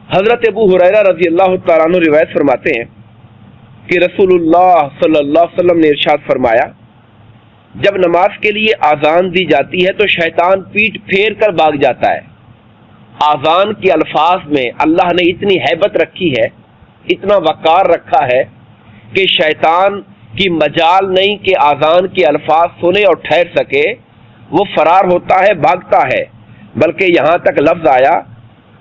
حضرت ابو ہریرہ رضی اللہ تعالیٰ عنہ روایت فرماتے ہیں کہ رسول اللہ صلی اللہ علیہ وسلم نے ارشاد فرمایا، جب نماز کے لیے آذان دی جاتی ہے تو شیطان پیٹ پھیر کر بھاگ جاتا ہے۔ آذان کے الفاظ میں اللہ نے اتنی ہیبت رکھی ہے، اتنا وقار رکھا ہے کہ شیطان کی مجال نہیں کہ آذان کے الفاظ سنے اور ٹھہر سکے، وہ فرار ہوتا ہے، بھاگتا ہے، بلکہ یہاں تک لفظ آیا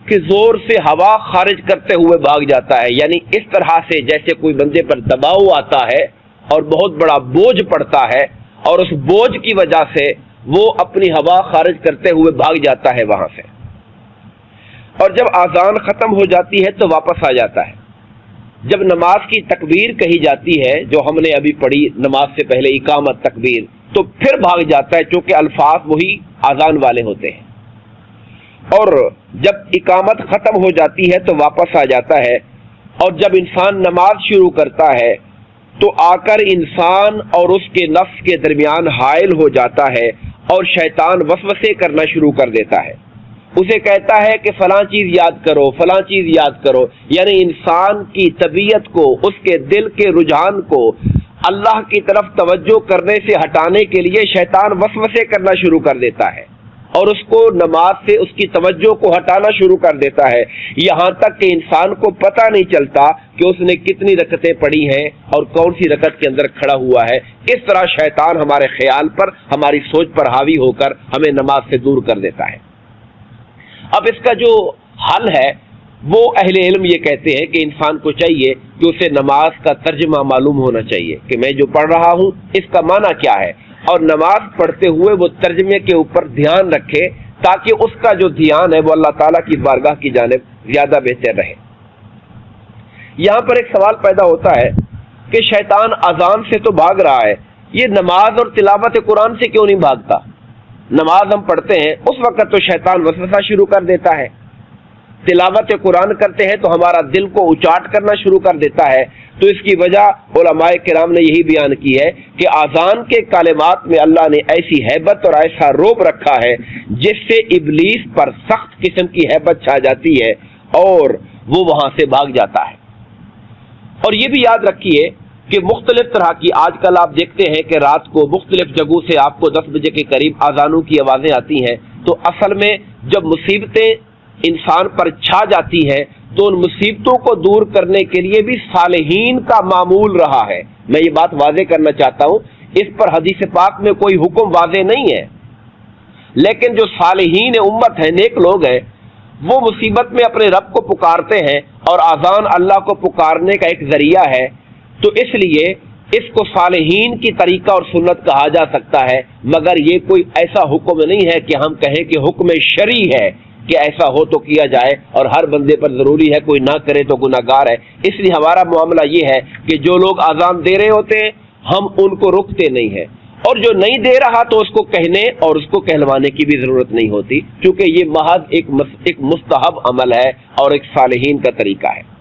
کہ زور سے ہوا خارج کرتے ہوئے بھاگ جاتا ہے، یعنی اس طرح سے جیسے کوئی بندے پر دباؤ آتا ہے اور بہت بڑا بوجھ پڑتا ہے اور اس بوجھ کی وجہ سے وہ اپنی ہوا خارج کرتے ہوئے بھاگ جاتا ہے وہاں سے، اور جب آذان ختم ہو جاتی ہے تو واپس آ جاتا ہے۔ جب نماز کی تکبیر کہی جاتی ہے، جو ہم نے ابھی پڑھی نماز سے پہلے اقامت تکبیر، تو پھر بھاگ جاتا ہے چونکہ الفاظ وہی آذان والے ہوتے ہیں، اور جب اقامت ختم ہو جاتی ہے تو واپس آ جاتا ہے، اور جب انسان نماز شروع کرتا ہے تو آ کر انسان اور اس کے نفس کے درمیان حائل ہو جاتا ہے اور شیطان وسوسے کرنا شروع کر دیتا ہے، اسے کہتا ہے کہ فلاں چیز یاد کرو، فلاں چیز یاد کرو، یعنی انسان کی طبیعت کو، اس کے دل کے رجحان کو اللہ کی طرف توجہ کرنے سے ہٹانے کے لیے شیطان وسوسے کرنا شروع کر دیتا ہے اور اس کو نماز سے اس کی توجہ کو ہٹانا شروع کر دیتا ہے، یہاں تک کہ انسان کو پتہ نہیں چلتا کہ اس نے کتنی رکعتیں پڑھی ہیں اور کون سی رکعت کے اندر کھڑا ہوا ہے۔ اس طرح شیطان ہمارے خیال پر، ہماری سوچ پر حاوی ہو کر ہمیں نماز سے دور کر دیتا ہے۔ اب اس کا جو حل ہے وہ اہل علم یہ کہتے ہیں کہ انسان کو چاہیے کہ اسے نماز کا ترجمہ معلوم ہونا چاہیے کہ میں جو پڑھ رہا ہوں اس کا معنی کیا ہے، اور نماز پڑھتے ہوئے وہ ترجمے کے اوپر دھیان رکھے تاکہ اس کا جو دھیان ہے وہ اللہ تعالیٰ کی بارگاہ کی جانب زیادہ بہتر رہے۔ یہاں پر ایک سوال پیدا ہوتا ہے کہ شیطان اذان سے تو بھاگ رہا ہے، یہ نماز اور تلاوت قرآن سے کیوں نہیں بھاگتا؟ نماز ہم پڑھتے ہیں اس وقت تو شیطان وسوسہ شروع کر دیتا ہے، تلاوت قرآن کرتے ہیں تو ہمارا دل کو اچاٹ کرنا شروع کر دیتا ہے، تو اس کی وجہ علماء کرام نے یہی بیان کی ہے کہ آذان کے کلمات میں اللہ نے ایسی ہیبت اور ایسا رعب رکھا ہے جس سے ابلیس پر سخت قسم کی ہیبت چھا جاتی ہے اور وہ وہاں سے بھاگ جاتا ہے۔ اور یہ بھی یاد رکھیے کہ مختلف طرح کی آج کل آپ دیکھتے ہیں کہ رات کو مختلف جگہوں سے آپ کو 10 بجے کے قریب آذانوں کی آوازیں آتی ہیں، تو اصل میں جب مصیبتیں انسان پر چھا جاتی ہیں تو ان مصیبتوں کو دور کرنے کے لیے بھی صالحین کا معمول رہا ہے۔ میں یہ بات واضح کرنا چاہتا ہوں، اس پر حدیث پاک میں کوئی حکم واضح نہیں ہے، لیکن جو صالحین امت ہیں، نیک لوگ ہیں، وہ مصیبت میں اپنے رب کو پکارتے ہیں، اور آذان اللہ کو پکارنے کا ایک ذریعہ ہے، تو اس لیے اس کو صالحین کی طریقہ اور سنت کہا جا سکتا ہے، مگر یہ کوئی ایسا حکم نہیں ہے کہ ہم کہیں کہ حکم شرعی ہے کہ ایسا ہو تو کیا جائے اور ہر بندے پر ضروری ہے کوئی نہ کرے تو گناہگار ہے۔ اس لیے ہمارا معاملہ یہ ہے کہ جو لوگ آذان دے رہے ہوتے ہیں ہم ان کو روکتے نہیں ہیں، اور جو نہیں دے رہا تو اس کو کہنے اور اس کو کہلوانے کی بھی ضرورت نہیں ہوتی، کیونکہ یہ محض ایک مستحب عمل ہے اور ایک صالحین کا طریقہ ہے۔